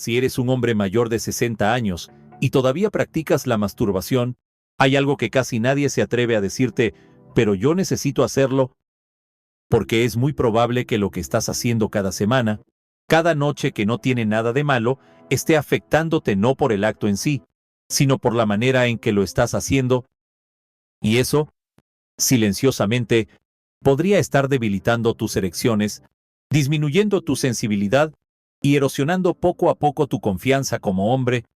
Si eres un hombre mayor de 60 años y todavía practicas la masturbación, hay algo que casi nadie se atreve a decirte, pero yo necesito hacerlo, porque es muy probable que lo que estás haciendo cada semana, cada noche que no tiene nada de malo, esté afectándote no por el acto en sí, sino por la manera en que lo estás haciendo, y eso, silenciosamente, podría estar debilitando tus erecciones, disminuyendo tu sensibilidad y erosionando poco a poco tu confianza como hombre.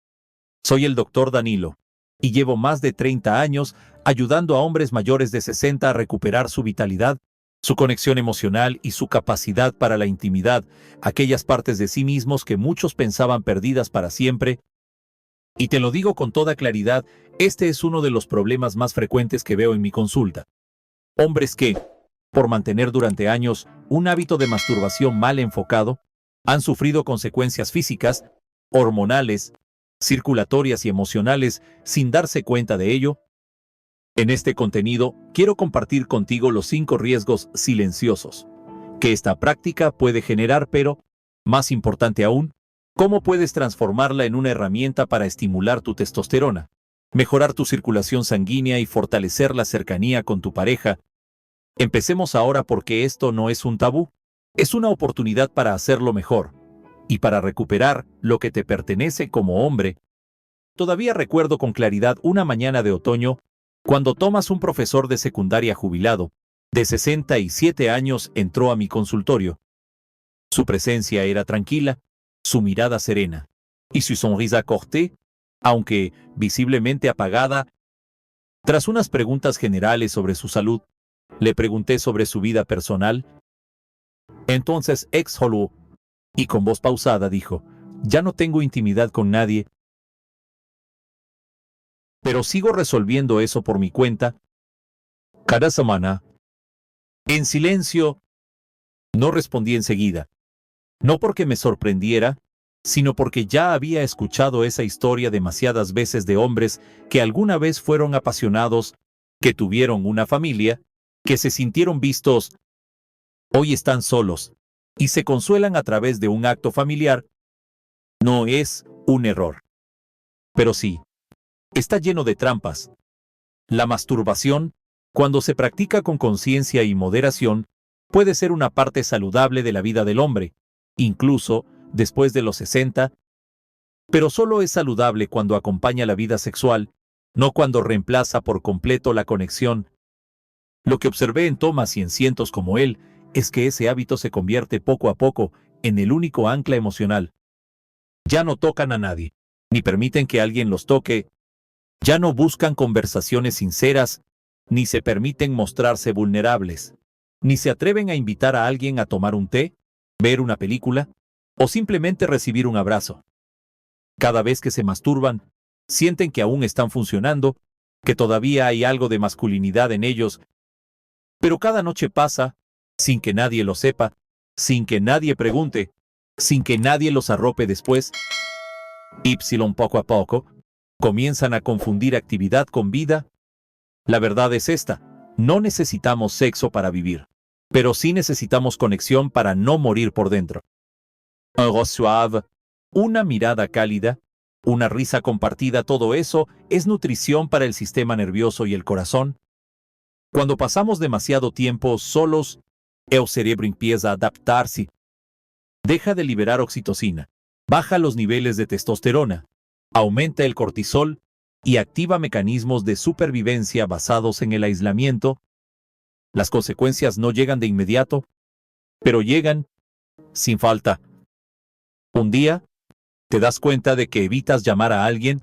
Soy el doctor Danilo, y llevo más de 30 años ayudando a hombres mayores de 60 a recuperar su vitalidad, su conexión emocional y su capacidad para la intimidad, aquellas partes de sí mismos que muchos pensaban perdidas para siempre. Y te lo digo con toda claridad, este es uno de los problemas más frecuentes que veo en mi consulta. Hombres que, por mantener durante años un hábito de masturbación mal enfocado, han sufrido consecuencias físicas, hormonales, circulatorias y emocionales sin darse cuenta de ello. En este contenido quiero compartir contigo los 5 riesgos silenciosos que esta práctica puede generar, pero, más importante aún, cómo puedes transformarla en una herramienta para estimular tu testosterona, mejorar tu circulación sanguínea y fortalecer la cercanía con tu pareja. Empecemos ahora porque esto no es un tabú, es una oportunidad para hacerlo mejor y para recuperar lo que te pertenece como hombre. Todavía recuerdo con claridad una mañana de otoño cuando Thomas, un profesor de secundaria jubilado, de 67 años, entró a mi consultorio. Su presencia era tranquila, su mirada serena, y su sonrisa corté, aunque visiblemente apagada. Tras unas preguntas generales sobre su salud, le pregunté sobre su vida personal. Entonces exhaló y con voz pausada dijo, «Ya no tengo intimidad con nadie, pero sigo resolviendo eso por mi cuenta. Cada semana». En silencio, no respondí enseguida. No porque me sorprendiera, sino porque ya había escuchado esa historia demasiadas veces de hombres que alguna vez fueron apasionados, que tuvieron una familia, que se sintieron vistos, hoy están solos, y se consuelan a través de un acto familiar. No es un error. Pero sí, está lleno de trampas. La masturbación, cuando se practica con conciencia y moderación, puede ser una parte saludable de la vida del hombre, incluso después de los 60, pero solo es saludable cuando acompaña la vida sexual, no cuando reemplaza por completo la conexión. Lo que observé en Thomas y en cientos como él es que ese hábito se convierte poco a poco en el único ancla emocional. Ya no tocan a nadie, ni permiten que alguien los toque, ya no buscan conversaciones sinceras, ni se permiten mostrarse vulnerables, ni se atreven a invitar a alguien a tomar un té, ver una película, o simplemente recibir un abrazo. Cada vez que se masturban, sienten que aún están funcionando, que todavía hay algo de masculinidad en ellos, pero cada noche pasa, sin que nadie lo sepa, sin que nadie pregunte, sin que nadie los arrope después. Poco a poco, comienzan a confundir actividad con vida. La verdad es esta, no necesitamos sexo para vivir, pero sí necesitamos conexión para no morir por dentro. Un rostro suave, una mirada cálida, una risa compartida, todo eso es nutrición para el sistema nervioso y el corazón. Cuando pasamos demasiado tiempo solos, el cerebro empieza a adaptarse. Deja de liberar oxitocina, baja los niveles de testosterona, aumenta el cortisol y activa mecanismos de supervivencia basados en el aislamiento. Las consecuencias no llegan de inmediato, pero llegan sin falta. Un día, te das cuenta de que evitas llamar a alguien,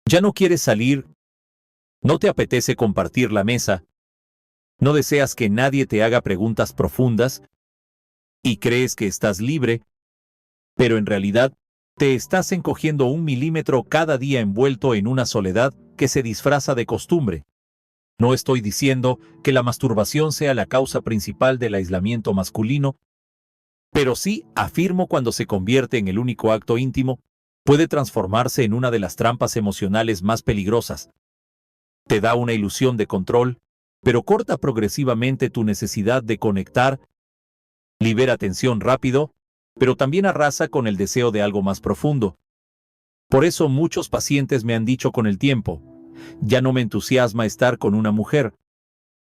ya no quieres salir, no te apetece compartir la mesa, no deseas que nadie te haga preguntas profundas y crees que estás libre, pero en realidad te estás encogiendo 1 milímetro cada día envuelto en una soledad que se disfraza de costumbre. No estoy diciendo que la masturbación sea la causa principal del aislamiento masculino, pero sí afirmo cuando se convierte en el único acto íntimo, puede transformarse en una de las trampas emocionales más peligrosas. Te da una ilusión de control, pero corta progresivamente tu necesidad de conectar, libera tensión rápido, pero también arrasa con el deseo de algo más profundo. Por eso muchos pacientes me han dicho con el tiempo, ya no me entusiasma estar con una mujer,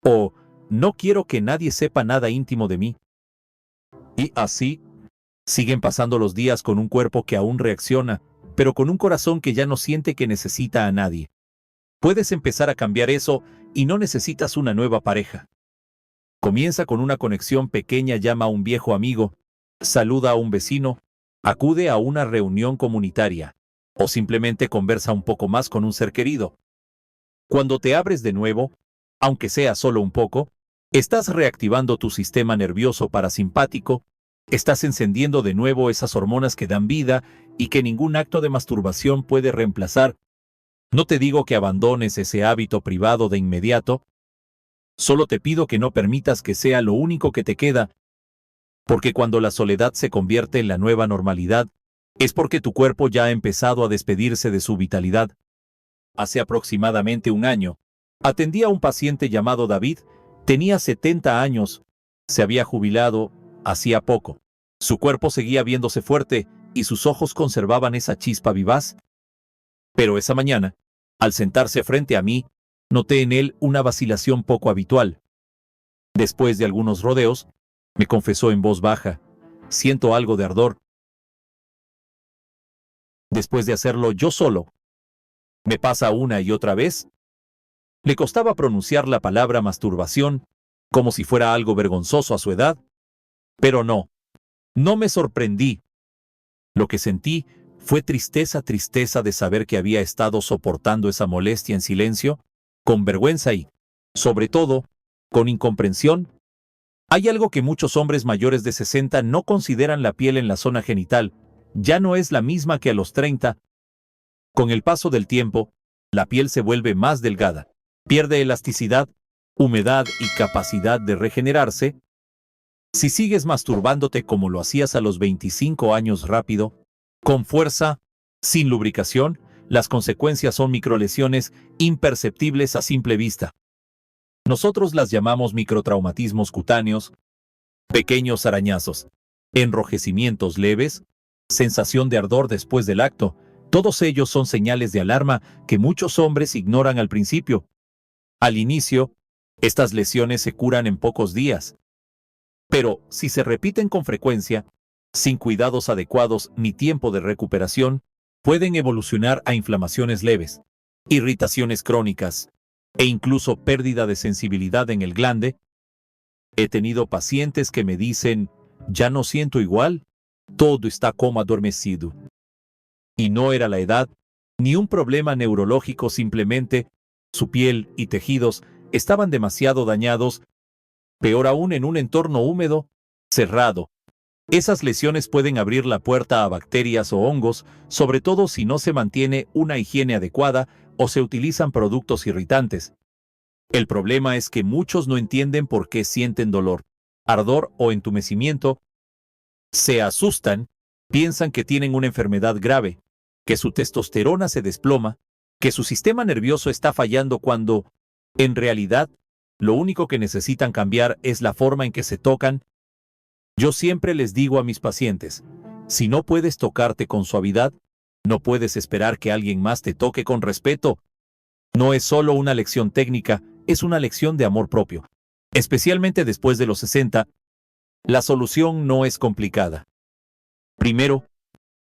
o no quiero que nadie sepa nada íntimo de mí. Y así, siguen pasando los días con un cuerpo que aún reacciona, pero con un corazón que ya no siente que necesita a nadie. Puedes empezar a cambiar eso y no necesitas una nueva pareja. Comienza con una conexión pequeña, llama a un viejo amigo, saluda a un vecino, acude a una reunión comunitaria, o simplemente conversa un poco más con un ser querido. Cuando te abres de nuevo, aunque sea solo un poco, estás reactivando tu sistema nervioso parasimpático, estás encendiendo de nuevo esas hormonas que dan vida y que ningún acto de masturbación puede reemplazar. No te digo que abandones ese hábito privado de inmediato, solo te pido que no permitas que sea lo único que te queda, porque cuando la soledad se convierte en la nueva normalidad, es porque tu cuerpo ya ha empezado a despedirse de su vitalidad. Hace aproximadamente un año, atendí a un paciente llamado David, tenía 70 años, se había jubilado hacía poco. Su cuerpo seguía viéndose fuerte y sus ojos conservaban esa chispa vivaz. Pero esa mañana, al sentarse frente a mí, noté en él una vacilación poco habitual. Después de algunos rodeos, me confesó en voz baja, siento algo de ardor. Después de hacerlo yo solo, me pasa una y otra vez. Le costaba pronunciar la palabra masturbación, como si fuera algo vergonzoso a su edad. Pero no me sorprendí. Lo que sentí fue tristeza de saber que había estado soportando esa molestia en silencio, con vergüenza y, sobre todo, con incomprensión. Hay algo que muchos hombres mayores de 60 no consideran: la piel en la zona genital ya no es la misma que a los 30. Con el paso del tiempo, la piel se vuelve más delgada, pierde elasticidad, humedad y capacidad de regenerarse. Si sigues masturbándote como lo hacías a los 25 años rápido, con fuerza, sin lubricación, las consecuencias son microlesiones imperceptibles a simple vista. Nosotros las llamamos microtraumatismos cutáneos, pequeños arañazos, enrojecimientos leves, sensación de ardor después del acto. Todos ellos son señales de alarma que muchos hombres ignoran al principio. Al inicio, estas lesiones se curan en pocos días. Pero si se repiten con frecuencia, sin cuidados adecuados ni tiempo de recuperación, pueden evolucionar a inflamaciones leves, irritaciones crónicas e incluso pérdida de sensibilidad en el glande. He tenido pacientes que me dicen, ya no siento igual, todo está como adormecido. Y no era la edad, ni un problema neurológico, simplemente su piel y tejidos estaban demasiado dañados, peor aún en un entorno húmedo, cerrado. Esas lesiones pueden abrir la puerta a bacterias o hongos, sobre todo si no se mantiene una higiene adecuada o se utilizan productos irritantes. El problema es que muchos no entienden por qué sienten dolor, ardor o entumecimiento. Se asustan, piensan que tienen una enfermedad grave, que su testosterona se desploma, que su sistema nervioso está fallando cuando, en realidad, lo único que necesitan cambiar es la forma en que se tocan. Yo siempre les digo a mis pacientes, si no puedes tocarte con suavidad, no puedes esperar que alguien más te toque con respeto. No es solo una lección técnica, es una lección de amor propio. Especialmente después de los 60, la solución no es complicada. Primero,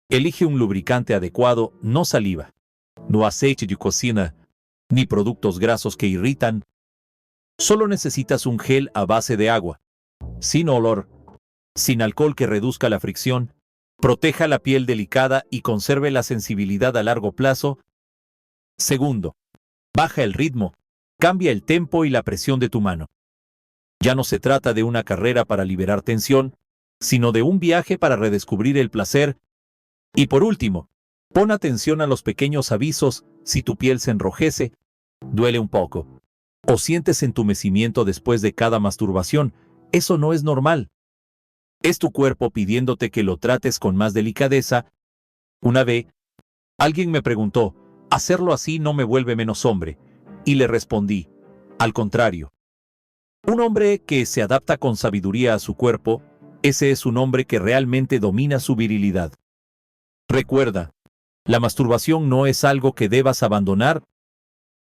elige un lubricante adecuado, no saliva, no aceite de cocina, ni productos grasos que irritan. Solo necesitas un gel a base de agua, sin olor, sin alcohol, que reduzca la fricción, proteja la piel delicada y conserve la sensibilidad a largo plazo. Segundo, baja el ritmo, cambia el tempo y la presión de tu mano. Ya no se trata de una carrera para liberar tensión, sino de un viaje para redescubrir el placer. Y por último, pon atención a los pequeños avisos. Si tu piel se enrojece, duele un poco, o sientes entumecimiento después de cada masturbación, eso no es normal. Es tu cuerpo pidiéndote que lo trates con más delicadeza. Una vez, alguien me preguntó, ¿hacerlo así no me vuelve menos hombre? Y le respondí, al contrario. Un hombre que se adapta con sabiduría a su cuerpo ese es un hombre que realmente domina su virilidad. Recuerda, la masturbación no es algo que debas abandonar,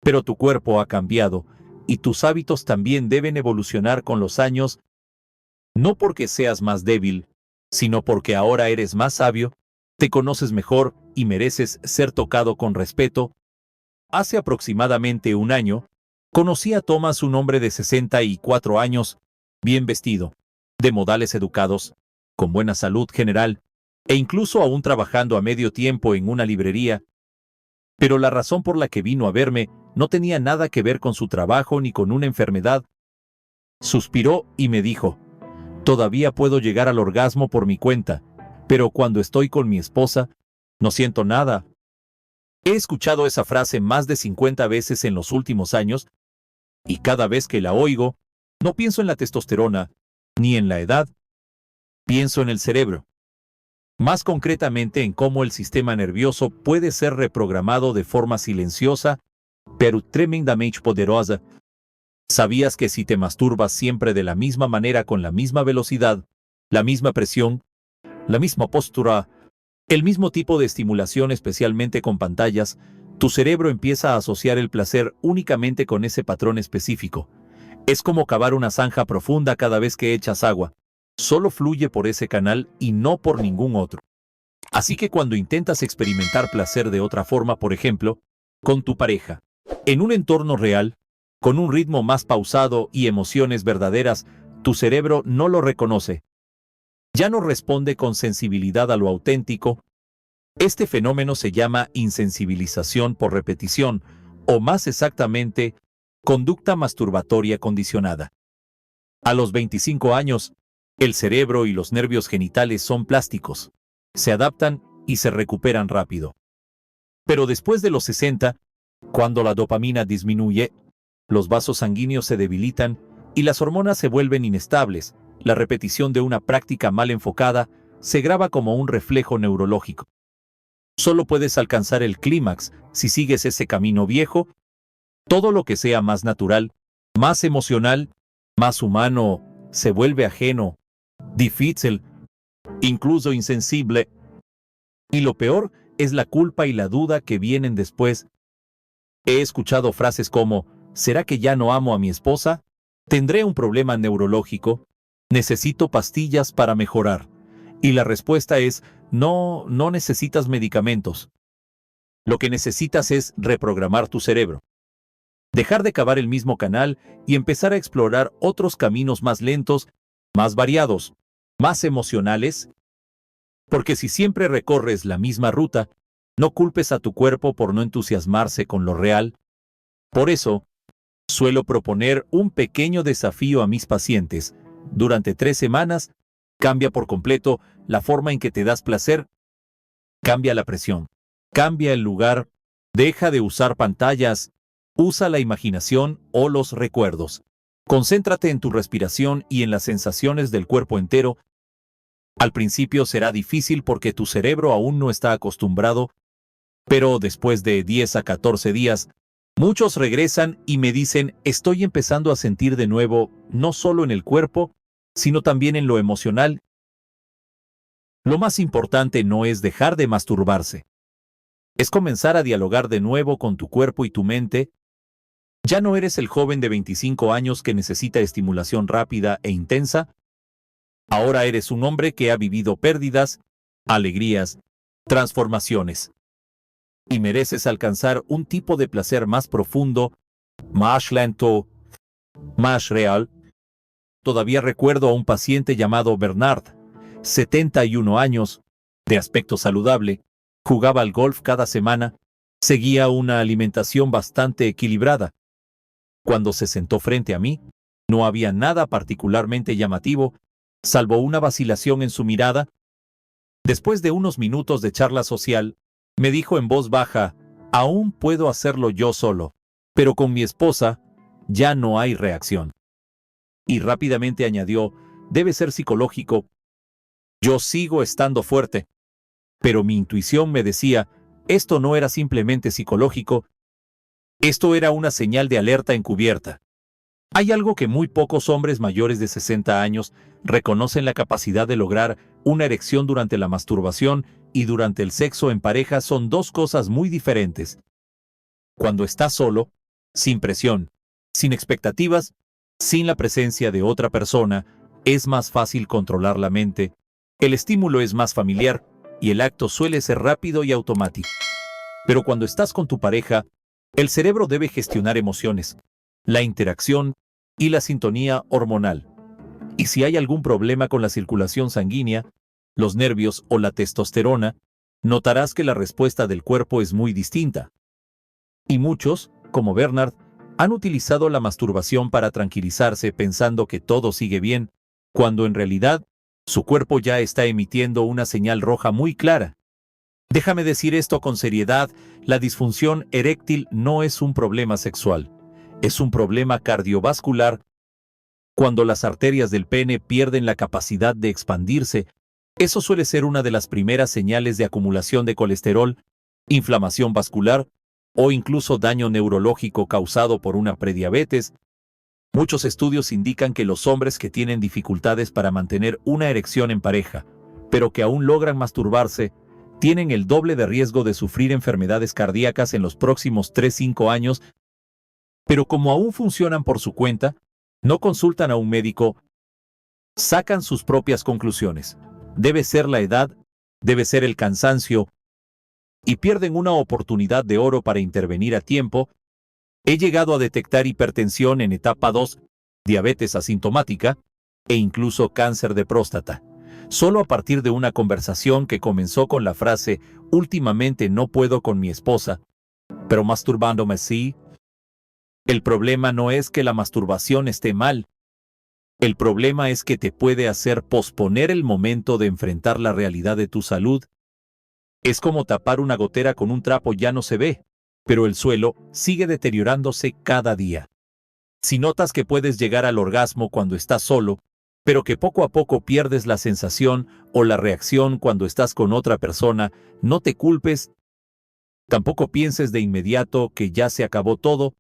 pero tu cuerpo ha cambiado y tus hábitos también deben evolucionar con los años, no porque seas más débil, sino porque ahora eres más sabio, te conoces mejor y mereces ser tocado con respeto. Hace aproximadamente un año, conocí a Thomas, un hombre de 64 años, bien vestido, de modales educados, con buena salud general, e incluso aún trabajando a medio tiempo en una librería. Pero la razón por la que vino a verme no tenía nada que ver con su trabajo ni con una enfermedad. Suspiró y me dijo: todavía puedo llegar al orgasmo por mi cuenta, pero cuando estoy con mi esposa, no siento nada. He escuchado esa frase más de 50 veces en los últimos años, y cada vez que la oigo, no pienso en la testosterona, ni en la edad, pienso en el cerebro. Más concretamente en cómo el sistema nervioso puede ser reprogramado de forma silenciosa, pero tremendamente poderosa. ¿Sabías que si te masturbas siempre de la misma manera, con la misma velocidad, la misma presión, la misma postura, el mismo tipo de estimulación, especialmente con pantallas, tu cerebro empieza a asociar el placer únicamente con ese patrón específico? Es como cavar una zanja profunda cada vez que echas agua. Solo fluye por ese canal y no por ningún otro. Así que cuando intentas experimentar placer de otra forma, por ejemplo, con tu pareja, en un entorno real, con un ritmo más pausado y emociones verdaderas, tu cerebro no lo reconoce. Ya no responde con sensibilidad a lo auténtico. Este fenómeno se llama insensibilización por repetición, o más exactamente, conducta masturbatoria condicionada. A los 25 años, el cerebro y los nervios genitales son plásticos, se adaptan y se recuperan rápido. Pero después de los 60, cuando la dopamina disminuye, los vasos sanguíneos se debilitan y las hormonas se vuelven inestables, la repetición de una práctica mal enfocada se graba como un reflejo neurológico. Solo puedes alcanzar el clímax si sigues ese camino viejo. Todo lo que sea más natural, más emocional, más humano, se vuelve ajeno, difícil, incluso insensible. Y lo peor es la culpa y la duda que vienen después. He escuchado frases como: ¿será que ya no amo a mi esposa? ¿Tendré un problema neurológico? ¿Necesito pastillas para mejorar? Y la respuesta es: no, no necesitas medicamentos. Lo que necesitas es reprogramar tu cerebro. Dejar de cavar el mismo canal y empezar a explorar otros caminos más lentos, más variados, más emocionales. Porque si siempre recorres la misma ruta, no culpes a tu cuerpo por no entusiasmarse con lo real. Por eso, suelo proponer un pequeño desafío a mis pacientes. Durante 3 semanas, cambia por completo la forma en que te das placer. Cambia la presión, cambia el lugar, deja de usar pantallas, usa la imaginación o los recuerdos. Concéntrate en tu respiración y en las sensaciones del cuerpo entero. Al principio será difícil porque tu cerebro aún no está acostumbrado, pero después de 10 a 14 días, muchos regresan y me dicen: estoy empezando a sentir de nuevo, no solo en el cuerpo, sino también en lo emocional. Lo más importante no es dejar de masturbarse. Es comenzar a dialogar de nuevo con tu cuerpo y tu mente. Ya no eres el joven de 25 años que necesita estimulación rápida e intensa. Ahora eres un hombre que ha vivido pérdidas, alegrías, transformaciones. Y mereces alcanzar un tipo de placer más profundo, más lento, más real. Todavía recuerdo a un paciente llamado Bernard, 71 años, de aspecto saludable, jugaba al golf cada semana, seguía una alimentación bastante equilibrada. Cuando se sentó frente a mí, no había nada particularmente llamativo, salvo una vacilación en su mirada. Después de unos minutos de charla social, me dijo en voz baja: aún puedo hacerlo yo solo, pero con mi esposa ya no hay reacción. Y rápidamente añadió: debe ser psicológico. Yo sigo estando fuerte. Pero mi intuición me decía: esto no era simplemente psicológico, esto era una señal de alerta encubierta. Hay algo que muy pocos hombres mayores de 60 años reconocen: la capacidad de lograr una erección durante la masturbación y durante el sexo en pareja son dos cosas muy diferentes. Cuando estás solo, sin presión, sin expectativas, sin la presencia de otra persona, es más fácil controlar la mente, el estímulo es más familiar y el acto suele ser rápido y automático. Pero cuando estás con tu pareja, el cerebro debe gestionar emociones, la interacción y la sintonía hormonal. Y si hay algún problema con la circulación sanguínea, los nervios o la testosterona, notarás que la respuesta del cuerpo es muy distinta. Y muchos, como Bernard, han utilizado la masturbación para tranquilizarse pensando que todo sigue bien, cuando en realidad su cuerpo ya está emitiendo una señal roja muy clara. Déjame decir esto con seriedad: la disfunción eréctil no es un problema sexual, es un problema cardiovascular. Cuando las arterias del pene pierden la capacidad de expandirse, eso suele ser una de las primeras señales de acumulación de colesterol, inflamación vascular o incluso daño neurológico causado por una prediabetes. Muchos estudios indican que los hombres que tienen dificultades para mantener una erección en pareja, pero que aún logran masturbarse, tienen el doble de riesgo de sufrir enfermedades cardíacas en los próximos 3-5 años. Pero como aún funcionan por su cuenta, no consultan a un médico, sacan sus propias conclusiones. Debe ser la edad, debe ser el cansancio, y pierden una oportunidad de oro para intervenir a tiempo. He llegado a detectar hipertensión en etapa 2, diabetes asintomática e incluso cáncer de próstata, solo a partir de una conversación que comenzó con la frase: últimamente no puedo con mi esposa, pero masturbándome sí. El problema no es que la masturbación esté mal. El problema es que te puede hacer posponer el momento de enfrentar la realidad de tu salud. Es como tapar una gotera con un trapo: ya no se ve, pero el suelo sigue deteriorándose cada día. Si notas que puedes llegar al orgasmo cuando estás solo, pero que poco a poco pierdes la sensación o la reacción cuando estás con otra persona, no te culpes. Tampoco pienses de inmediato que ya se acabó todo.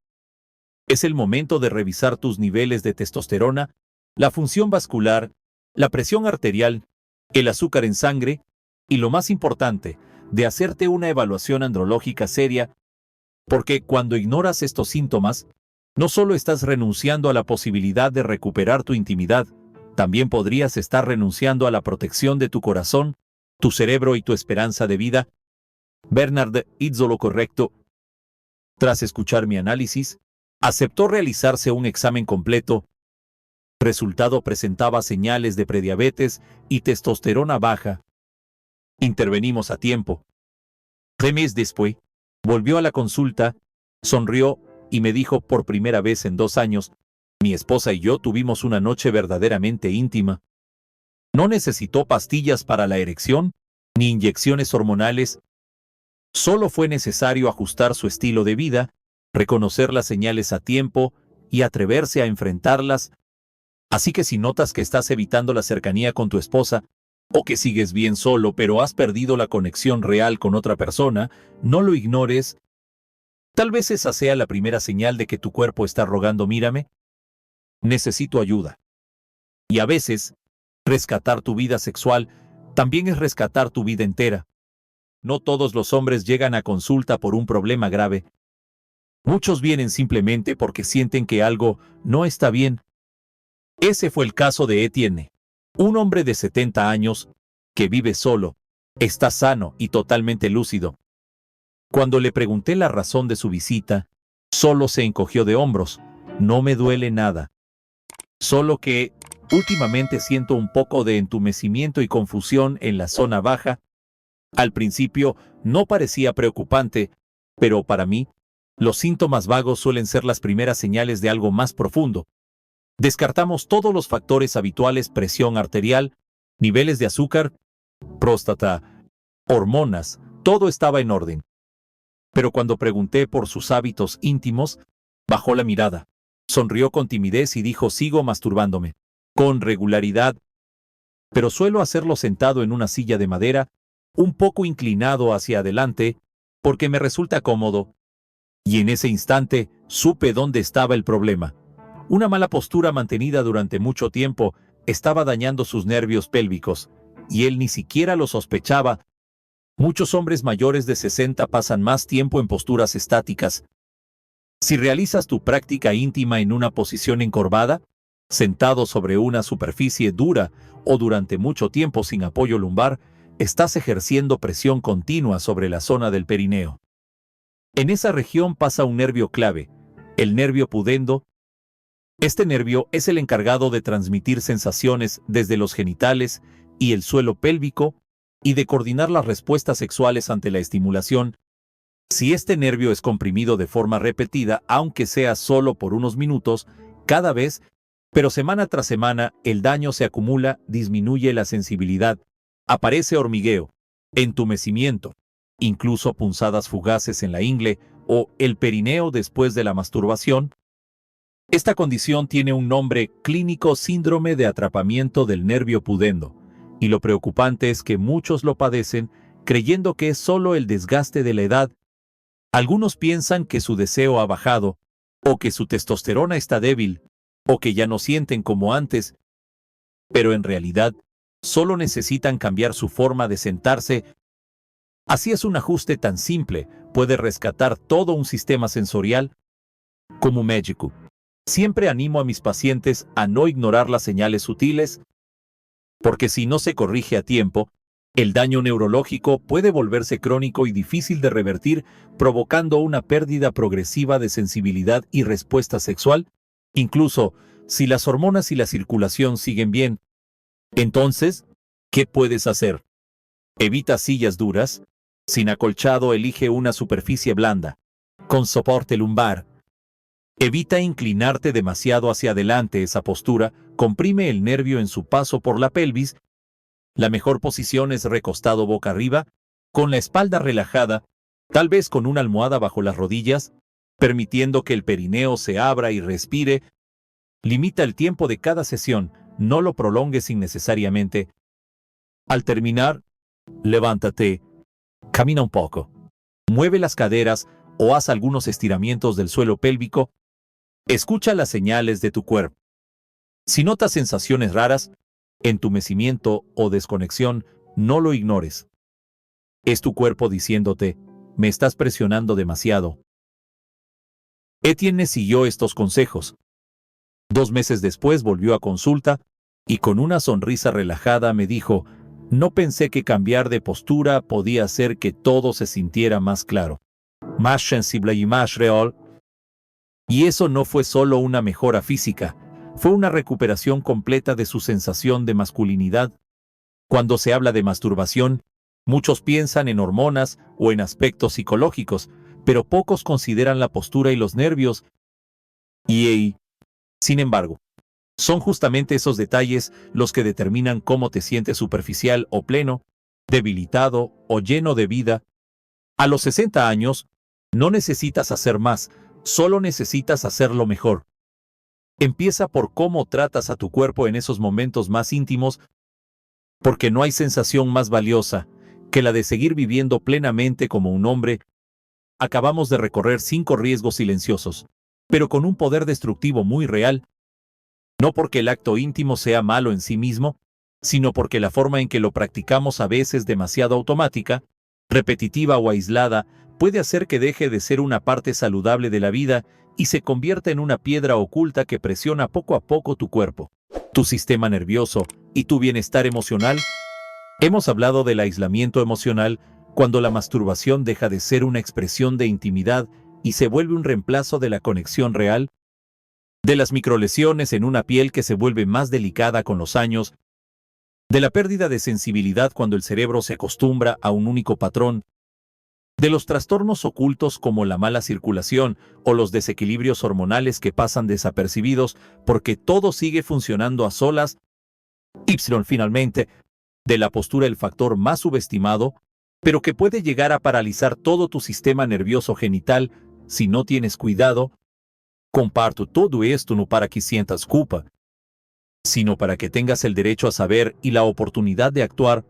Es el momento de revisar tus niveles de testosterona, la función vascular, la presión arterial, el azúcar en sangre y, lo más importante, de hacerte una evaluación andrológica seria, porque cuando ignoras estos síntomas, no solo estás renunciando a la posibilidad de recuperar tu intimidad, también podrías estar renunciando a la protección de tu corazón, tu cerebro y tu esperanza de vida. Bernard hizo lo correcto. Tras escuchar mi análisis, aceptó realizarse un examen completo. Resultado: presentaba señales de prediabetes y testosterona baja. Intervenimos a tiempo. 3 meses después, volvió a la consulta, sonrió y me dijo: por primera vez en 2 años, mi esposa y yo tuvimos una noche verdaderamente íntima. No necesitó pastillas para la erección, ni inyecciones hormonales. Solo fue necesario ajustar su estilo de vida, reconocer las señales a tiempo y atreverse a enfrentarlas. Así que si notas que estás evitando la cercanía con tu esposa, o que sigues bien solo pero has perdido la conexión real con otra persona, no lo ignores. Tal vez esa sea la primera señal de que tu cuerpo está rogando: mírame, necesito ayuda. Y a veces, rescatar tu vida sexual también es rescatar tu vida entera. No todos los hombres llegan a consulta por un problema grave. Muchos vienen simplemente porque sienten que algo no está bien. Ese fue el caso de Etienne, un hombre de 70 años que vive solo, está sano y totalmente lúcido. Cuando le pregunté la razón de su visita, solo se encogió de hombros: no me duele nada. Solo que últimamente siento un poco de entumecimiento y confusión en la zona baja. Al principio no parecía preocupante, pero para mí, los síntomas vagos suelen ser las primeras señales de algo más profundo. Descartamos todos los factores habituales: presión arterial, niveles de azúcar, próstata, hormonas, todo estaba en orden. Pero cuando pregunté por sus hábitos íntimos, bajó la mirada, sonrió con timidez y dijo: sigo masturbándome con regularidad, pero suelo hacerlo sentado en una silla de madera, un poco inclinado hacia adelante, porque me resulta cómodo. Y en ese instante supe dónde estaba el problema. Una mala postura mantenida durante mucho tiempo estaba dañando sus nervios pélvicos, y él ni siquiera lo sospechaba. Muchos hombres mayores de 60 pasan más tiempo en posturas estáticas. Si realizas tu práctica íntima en una posición encorvada, sentado sobre una superficie dura o durante mucho tiempo sin apoyo lumbar, estás ejerciendo presión continua sobre la zona del perineo. En esa región pasa un nervio clave, el nervio pudendo. Este nervio es el encargado de transmitir sensaciones desde los genitales y el suelo pélvico y de coordinar las respuestas sexuales ante la estimulación. Si este nervio es comprimido de forma repetida, aunque sea solo por unos minutos, cada vez, pero semana tras semana, el daño se acumula, disminuye la sensibilidad, aparece hormigueo, entumecimiento, incluso punzadas fugaces en la ingle o el perineo después de la masturbación. Esta condición tiene un nombre clínico: síndrome de atrapamiento del nervio pudendo, y lo preocupante es que muchos lo padecen creyendo que es solo el desgaste de la edad. Algunos piensan que su deseo ha bajado, o que su testosterona está débil, o que ya no sienten como antes, pero en realidad solo necesitan cambiar su forma de sentarse. Así es, un ajuste tan simple puede rescatar todo un sistema sensorial. Como médico, siempre animo a mis pacientes a no ignorar las señales sutiles, porque si no se corrige a tiempo, el daño neurológico puede volverse crónico y difícil de revertir, provocando una pérdida progresiva de sensibilidad y respuesta sexual, incluso si las hormonas y la circulación siguen bien. Entonces, ¿qué puedes hacer? Evita sillas duras. Sin acolchado, elige una superficie blanda, con soporte lumbar. Evita inclinarte demasiado hacia adelante. Esa postura comprime el nervio en su paso por la pelvis. La mejor posición es recostado boca arriba, con la espalda relajada, tal vez con una almohada bajo las rodillas, permitiendo que el perineo se abra y respire. Limita el tiempo de cada sesión, no lo prolongues innecesariamente. Al terminar, levántate, camina un poco, mueve las caderas o haz algunos estiramientos del suelo pélvico. Escucha las señales de tu cuerpo. Si notas sensaciones raras, entumecimiento o desconexión, no lo ignores. Es tu cuerpo diciéndote: me estás presionando demasiado. Etienne siguió estos consejos. 2 meses después volvió a consulta y con una sonrisa relajada me dijo: no pensé que cambiar de postura podía hacer que todo se sintiera más claro, más sensible y más real. Y eso no fue solo una mejora física, fue una recuperación completa de su sensación de masculinidad. Cuando se habla de masturbación, muchos piensan en hormonas o en aspectos psicológicos, pero pocos consideran la postura y los nervios. Sin embargo, son justamente esos detalles los que determinan cómo te sientes: superficial o pleno, debilitado o lleno de vida. A los 60 años, no necesitas hacer más, solo necesitas hacerlo mejor. Empieza por cómo tratas a tu cuerpo en esos momentos más íntimos, porque no hay sensación más valiosa que la de seguir viviendo plenamente como un hombre. Acabamos de recorrer 5 riesgos silenciosos, pero con un poder destructivo muy real. No porque el acto íntimo sea malo en sí mismo, sino porque la forma en que lo practicamos, a veces demasiado automática, repetitiva o aislada, puede hacer que deje de ser una parte saludable de la vida y se convierta en una piedra oculta que presiona poco a poco tu cuerpo, tu sistema nervioso y tu bienestar emocional. Hemos hablado del aislamiento emocional, cuando la masturbación deja de ser una expresión de intimidad y se vuelve un reemplazo de la conexión real, de las microlesiones en una piel que se vuelve más delicada con los años, de la pérdida de sensibilidad cuando el cerebro se acostumbra a un único patrón, de los trastornos ocultos como la mala circulación o los desequilibrios hormonales que pasan desapercibidos porque todo sigue funcionando a solas. Finalmente, de la postura, el factor más subestimado, pero que puede llegar a paralizar todo tu sistema nervioso genital si no tienes cuidado. Comparto todo esto no para que sientas culpa, sino para que tengas el derecho a saber y la oportunidad de actuar.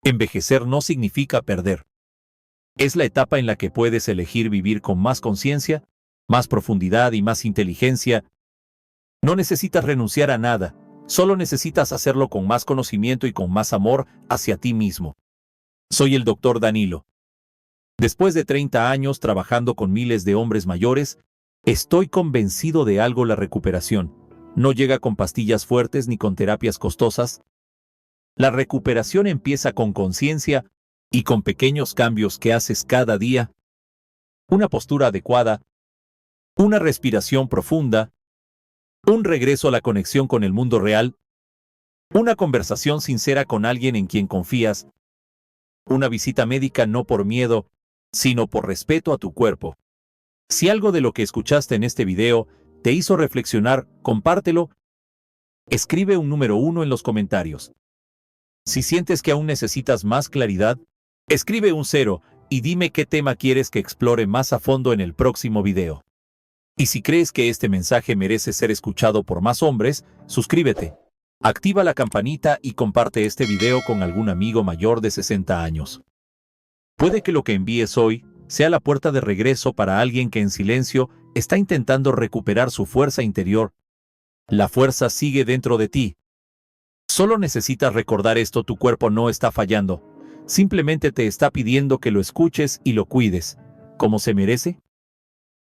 Envejecer no significa perder. Es la etapa en la que puedes elegir vivir con más conciencia, más profundidad y más inteligencia. No necesitas renunciar a nada, solo necesitas hacerlo con más conocimiento y con más amor hacia ti mismo. Soy el Dr. Danilo. Después de 30 años trabajando con miles de hombres mayores, estoy convencido de algo: la recuperación no llega con pastillas fuertes ni con terapias costosas. La recuperación empieza con conciencia y con pequeños cambios que haces cada día. Una postura adecuada, una respiración profunda, un regreso a la conexión con el mundo real, una conversación sincera con alguien en quien confías, una visita médica no por miedo, sino por respeto a tu cuerpo. Si algo de lo que escuchaste en este video te hizo reflexionar, compártelo. Escribe un número 1 en los comentarios. Si sientes que aún necesitas más claridad, escribe un 0 y dime qué tema quieres que explore más a fondo en el próximo video. Y si crees que este mensaje merece ser escuchado por más hombres, suscríbete, activa la campanita y comparte este video con algún amigo mayor de 60 años. Puede que lo que envíes hoy sea la puerta de regreso para alguien que en silencio está intentando recuperar su fuerza interior. La fuerza sigue dentro de ti. Solo necesitas recordar esto: tu cuerpo no está fallando, simplemente te está pidiendo que lo escuches y lo cuides, como se merece.